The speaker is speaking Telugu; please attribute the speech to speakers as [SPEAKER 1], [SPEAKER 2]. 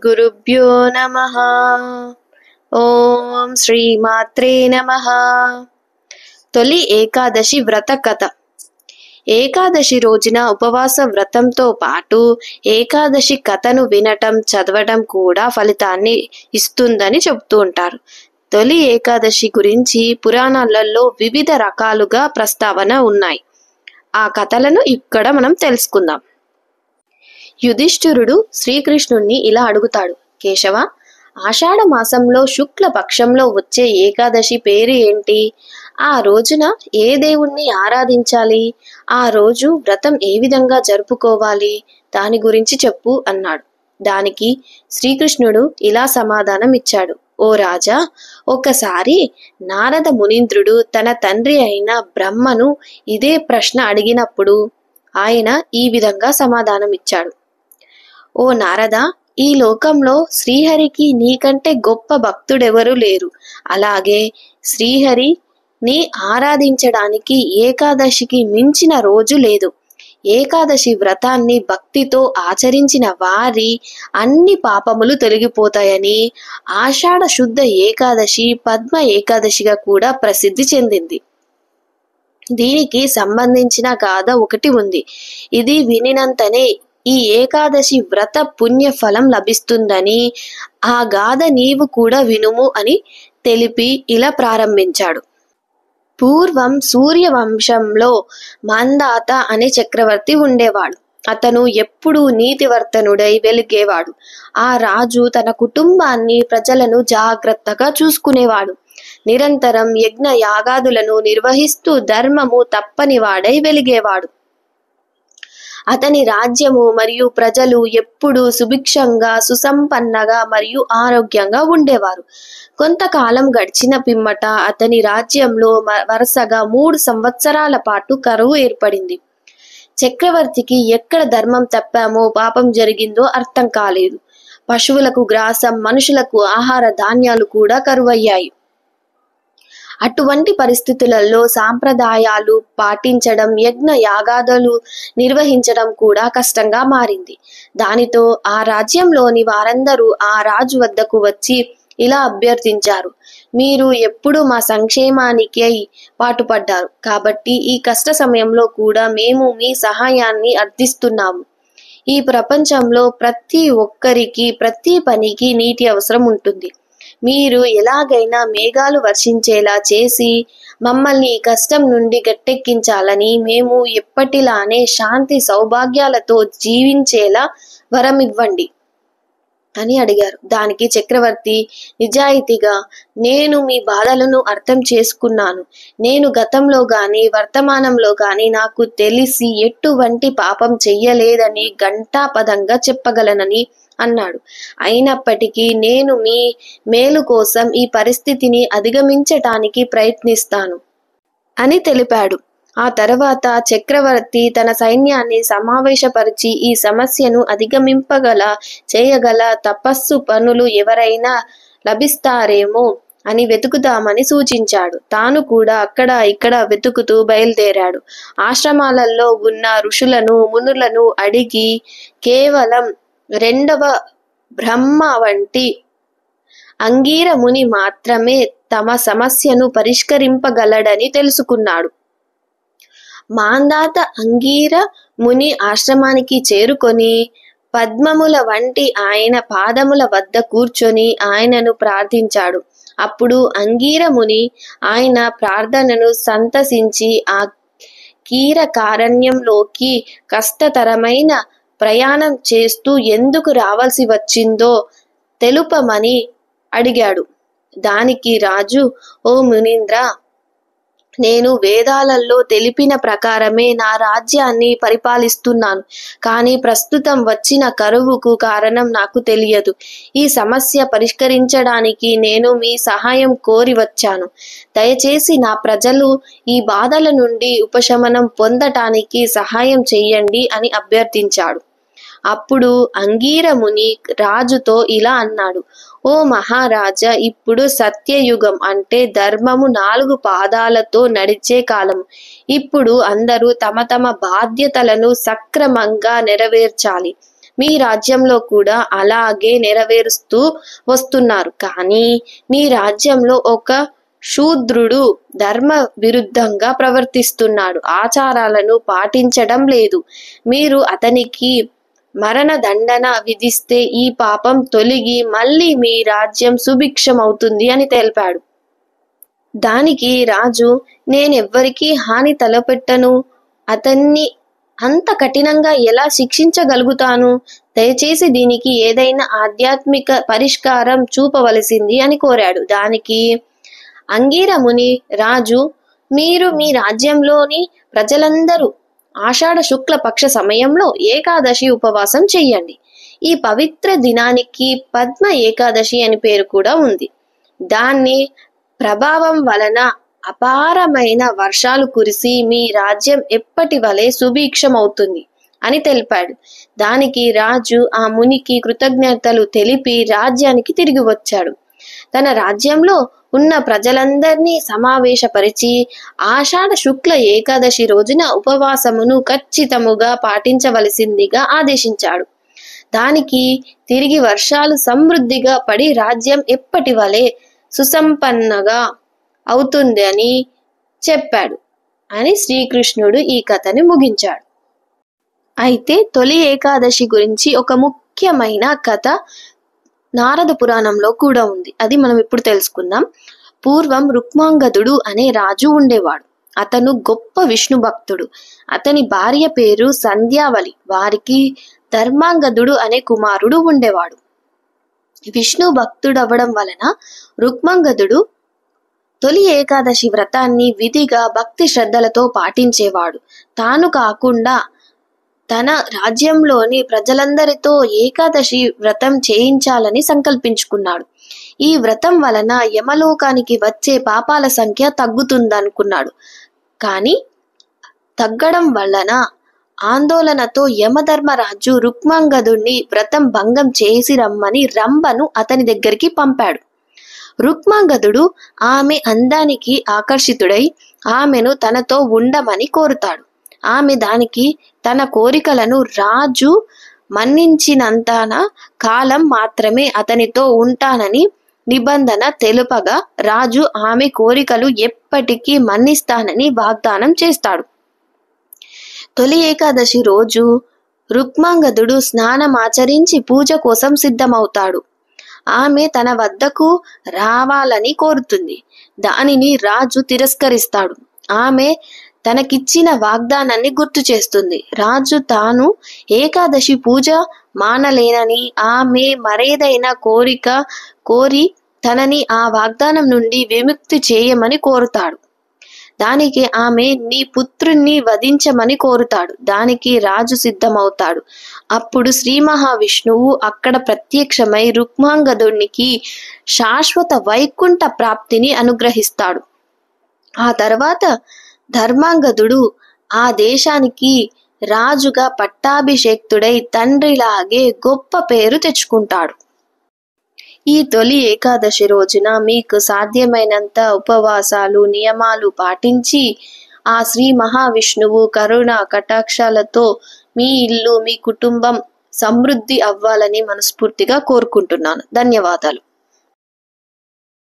[SPEAKER 1] గురుభ్యో నమః. ఓం శ్రీమాత్రే నమః. తొలి ఏకాదశి వ్రత కథ. ఏకాదశి రోజున ఉపవాస వ్రతంతో పాటు ఏకాదశి కథను వినటం, చదవటం కూడా ఫలితాన్ని ఇస్తుందని చెబుతూ ఉంటారు. తొలి ఏకాదశి గురించి పురాణాలలో వివిధ రకాలుగా ప్రస్తావన ఉన్నాయి. ఆ కథలను ఇక్కడ మనం తెలుసుకుందాం. యుధిష్ఠిరుడు శ్రీకృష్ణుణ్ణి ఇలా అడుగుతాడు, కేశవ, ఆషాఢ మాసంలో శుక్ల పక్షంలో వచ్చే ఏకాదశి పేరు ఏంటి? ఆ రోజున ఏ దేవుణ్ణి ఆరాధించాలి? ఆ రోజు వ్రతం ఏ విధంగా జరుపుకోవాలి? దాని గురించి చెప్పు అన్నాడు. దానికి శ్రీకృష్ణుడు ఇలా సమాధానం ఇచ్చాడు. ఓ రాజా, ఒకసారి నారద మునీంద్రుడు తన తండ్రి అయిన బ్రహ్మను ఇదే ప్రశ్న అడిగినప్పుడు ఆయన ఈ విధంగా సమాధానం ఇచ్చాడు. ఓ నారద, ఈ లోకంలో శ్రీహరికి నీకంటే గొప్ప భక్తుడెవరూ లేరు. అలాగే శ్రీహరిని ఆరాధించడానికి ఏకాదశికి మించిన రోజు లేదు. ఏకాదశి వ్రతాన్ని భక్తితో ఆచరించిన వారి అన్ని పాపములు తొలగిపోతాయని ఆషాఢ శుద్ధ ఏకాదశి పద్మ ఏకాదశిగా కూడా ప్రసిద్ధి చెందింది. దీనికి సంబంధించిన గాథ ఒకటి ఉంది. ఇది వినినంతనే ఈ ఏకాదశి వ్రత పుణ్య ఫలం లభిస్తుందని, ఆ గాథ నీవు కూడా వినుము అని తెలిపి ఇలా ప్రారంభించాడు. పూర్వం సూర్యవంశంలో మందాత అనే చక్రవర్తి ఉండేవాడు. అతను ఎప్పుడూ నీతివర్తనుడై వెలిగేవాడు. ఆ రాజు తన కుటుంబాన్ని, ప్రజలను జాగ్రత్తగా చూసుకునేవాడు. నిరంతరం యజ్ఞ యాగాదులను నిర్వహిస్తూ ధర్మము తప్పని వాడై వెలిగేవాడు. అతని రాజ్యము మరియు ప్రజలు ఎప్పుడూ సుభిక్షంగా, సుసంపన్నగా మరియు ఆరోగ్యంగా ఉండేవారు. కొంతకాలం గడిచిన పిమ్మట అతని రాజ్యంలో వరుసగా 3 సంవత్సరాల పాటు కరువు ఏర్పడింది. చక్రవర్తికి ఎక్కడ ధర్మం తప్పామో, పాపం జరిగిందో అర్థం కాలేదు. పశువులకు గ్రాసం, మనుషులకు ఆహార ధాన్యాలు కూడా కరువయ్యాయి. అటువంటి పరిస్థితులలో సాంప్రదాయాలు పాటించడం, యజ్ఞ యాగాదులు నిర్వహించడం కూడా కష్టంగా మారింది. దానితో ఆ రాజ్యంలోని వారందరూ ఆ రాజు వద్దకు వచ్చి ఇలా అభ్యర్థించారు, మీరు ఎప్పుడు మా సంక్షేమానికై పాటుపడ్డారు కాబట్టి ఈ కష్ట సమయంలో కూడా మేము మీ సహాయాన్ని అర్థిస్తున్నాము. ఈ ప్రపంచంలో ప్రతి ఒక్కరికి, ప్రతి పనికి నీటి అవసరం ఉంటుంది. మీరు ఎలాగైనా మేఘాలు వర్షించేలా చేసి మమ్మల్ని ఈ కష్టం నుండి గట్టెక్కించాలని, మేము ఎప్పటిలానే శాంతి సౌభాగ్యాలతో జీవించేలా వరమివ్వండి అని అడిగారు. దానికి చక్రవర్తి నిజాయితీగా, నేను మీ బాధలను అర్థం చేసుకున్నాను. నేను గతంలో గాని వర్తమానంలో గాని నాకు తెలిసి ఎటువంటి పాపం చెయ్యలేదని ఘంటాపథంగా చెప్పగలనని అన్నాడు. అయినప్పటికీ నేను మీ మేలు కోసం ఈ పరిస్థితిని అధిగమించటానికి ప్రయత్నిస్తాను అని తెలిపాడు. ఆ తర్వాత చక్రవర్తి తన సైన్యాన్ని సమావేశపరిచి ఈ సమస్యను చేయగల తపస్సు పనులు ఎవరైనా లభిస్తారేమో అని వెతుకుదామని సూచించాడు. తాను కూడా అక్కడ ఇక్కడ వెతుకుతూ బయలుదేరాడు. ఆశ్రమాలలో ఉన్న ఋషులను, మునులను అడిగి కేవలం 2వ బ్రహ్మ వంటి అంగీర ముని మాత్రమే తమ సమస్యను పరిష్కరింపగలడని తెలుసుకున్నాడు. మాందాత అంగీర ముని ఆశ్రమానికి చేరుకొని పద్మముల వంటి ఆయన పాదముల వద్ద కూర్చొని ఆయనను ప్రార్థించాడు. అప్పుడు అంగీర ముని ఆయన ప్రార్థనను సంతసించి ఆ కీరకారణ్యంలోకి కష్టతరమైన ప్రయాణం చేస్తూ ఎందుకు రావాల్సి వచ్చిందో తెలుపమని అడిగాడు. దానికి రాజు, ఓ మునీంద్ర, నేను వేదాలలో తెలిపిన ప్రకారమే నా రాజ్యాన్ని పరిపాలిస్తున్నాను. కానీ ప్రస్తుతం వచ్చిన కరువుకు కారణం నాకు తెలియదు. ఈ సమస్య పరిష్కరించడానికి నేను మీ సహాయం కోరి వచ్చాను. దయచేసి నా ప్రజలు ఈ బాధల నుండి ఉపశమనం పొందటానికి సహాయం చెయ్యండి అని అభ్యర్థించాడు. అప్పుడు అంగీర ముని రాజుతో ఇలా అన్నాడు, ఓ మహారాజా, ఇప్పుడు సత్యయుగం అంటే ధర్మము 4 పాదాలతో నడిచే కాలం. ఇప్పుడు అందరూ తమ తమ బాధ్యతలను సక్రమంగా నెరవేర్చాలి. మీ రాజ్యంలో కూడా అలాగే నెరవేరుస్తూ వస్తున్నారు. కానీ మీ రాజ్యంలో ఒక శూద్రుడు ధర్మ విరుద్ధంగా ప్రవర్తిస్తున్నాడు, ఆచారాలను పాటించడం లేదు. మీరు అతనికి మరణ దండన విధిస్తే ఈ పాపం తొలగి మళ్ళీ మీ రాజ్యం సుభిక్షం అవుతుంది అని తెలిపాడు. దానికి రాజు, నేనెవ్వరికీ హాని తలపెట్టను, అతన్ని అంత కఠినంగా ఎలా శిక్షించగలుగుతాను? దయచేసి దీనికి ఏదైనా ఆధ్యాత్మిక పరిష్కారం చూపవలసింది అని కోరాడు. దానికి అంగీర ముని, రాజు, మీరు మీ రాజ్యంలోని ప్రజలందరూ ఆషాఢ శుక్ల పక్ష సమయంలో ఏకాదశి ఉపవాసం చెయ్యండి. ఈ పవిత్ర దినానికి పద్మ ఏకాదశి అని పేరు కూడా ఉంది. దాన్ని ప్రభావం వలన అపారమైన వర్షాలు కురిసి మీ రాజ్యం ఎప్పటి వలె సుభిక్షమవుతుంది అని తెలిపాడు. దానికి రాజు ఆ మునికి కృతజ్ఞతలు తెలిపి రాజ్యానికి తిరిగి వచ్చాడు. తన రాజ్యంలో ఉన్న ప్రజలందరినీ సమావేశపరిచి ఆషాఢ శుక్ల ఏకాదశి రోజున ఉపవాసమును ఖచ్చితముగా పాటించవలసిందిగా ఆదేశించాడు. దానికి తిరిగి వర్షాలు సమృద్ధిగా పడి రాజ్యం ఎప్పటి వలె సుసంపన్నగా అవుతుంది అని చెప్పాడు అని శ్రీకృష్ణుడు ఈ కథని ముగించాడు. అయితే తొలి ఏకాదశి గురించి ఒక ముఖ్యమైన కథ నారద పురాణంలో కూడా ఉంది. అది మనం ఇప్పుడు తెలుసుకుందాం. పూర్వం రుక్మాంగదుడు అనే రాజు ఉండేవాడు. అతను గొప్ప విష్ణు భక్తుడు. అతని భార్య పేరు సంధ్యావళి. వారికి ధర్మాంగదుడు అనే కుమారుడు ఉండేవాడు. విష్ణు భక్తుడవ్వడం వలన రుక్మాంగదుడు తొలి ఏకాదశి వ్రతాన్ని విధిగా భక్తి శ్రద్ధలతో పాటించేవాడు. తాను కాకుండా తన రాజ్యంలోని ప్రజలందరితో ఏకాదశి వ్రతం చేయించాలని సంకల్పించుకున్నాడు. ఈ వ్రతం వలన యమలోకానికి వచ్చే పాపాల సంఖ్య తగ్గుతుందనుకున్నాడు. కానీ తగ్గడం వలన ఆందోళనతో యమధర్మరాజు రుక్మాంగదుడిని వ్రతం భంగం చేసి రమ్మని రంభను అతని దగ్గరికి పంపాడు. రుక్మాంగదుడు ఆమె అందానికి ఆకర్షితుడై ఆమెను తనతో ఉండమని కోరుతాడు. ఆమె దానికి తన కోరికలను రాజు మన్నించినంత కాలం మాత్రమే అతనితో ఉంటానని నిబంధన తెలుపగా రాజు ఆమె కోరికలు ఎప్పటికీ మన్నిస్తానని వాగ్దానం చేస్తాడు. తొలి ఏకాదశి రోజు రుక్మాంగదుడు స్నానమాచరించి పూజ కోసం సిద్ధమవుతాడు. ఆమె తన వద్దకు రావాలని కోరుతుంది. దానిని రాజు తిరస్కరిస్తాడు. ఆమె తనకిచ్చిన వాగ్దానాన్ని గుర్తు చేస్తుంది. రాజు తాను ఏకాదశి పూజ మానలేనని, ఆమె మరేదైనా కోరిక కోరి తనని ఆ వాగ్దానం నుండి విముక్తి చేయమని కోరుతాడు. దానికి ఆమె నీ పుత్రుణ్ణి వధించమని కోరుతాడు. దానికి రాజు సిద్ధమవుతాడు. అప్పుడు శ్రీ మహావిష్ణువు అక్కడ ప్రత్యక్షమై రుక్మాంగదునికి శాశ్వత వైకుంఠ ప్రాప్తిని అనుగ్రహిస్తాడు. ఆ తర్వాత ధర్మాంగదుడు ఆ దేశానికి రాజుగా పట్టాభిషేక్తుడై తండ్రిలాగే గొప్ప పేరు తెచ్చుకుంటాడు. ఈ తొలి ఏకాదశి రోజున మీకు సాధ్యమైనంత ఉపవాసాలు, నియమాలు పాటించి ఆ శ్రీ మహావిష్ణువు కరుణ కటాక్షాలతో మీ ఇల్లు, మీ కుటుంబం సమృద్ధి అవ్వాలని మనస్ఫూర్తిగా కోరుకుంటున్నాను. ధన్యవాదాలు.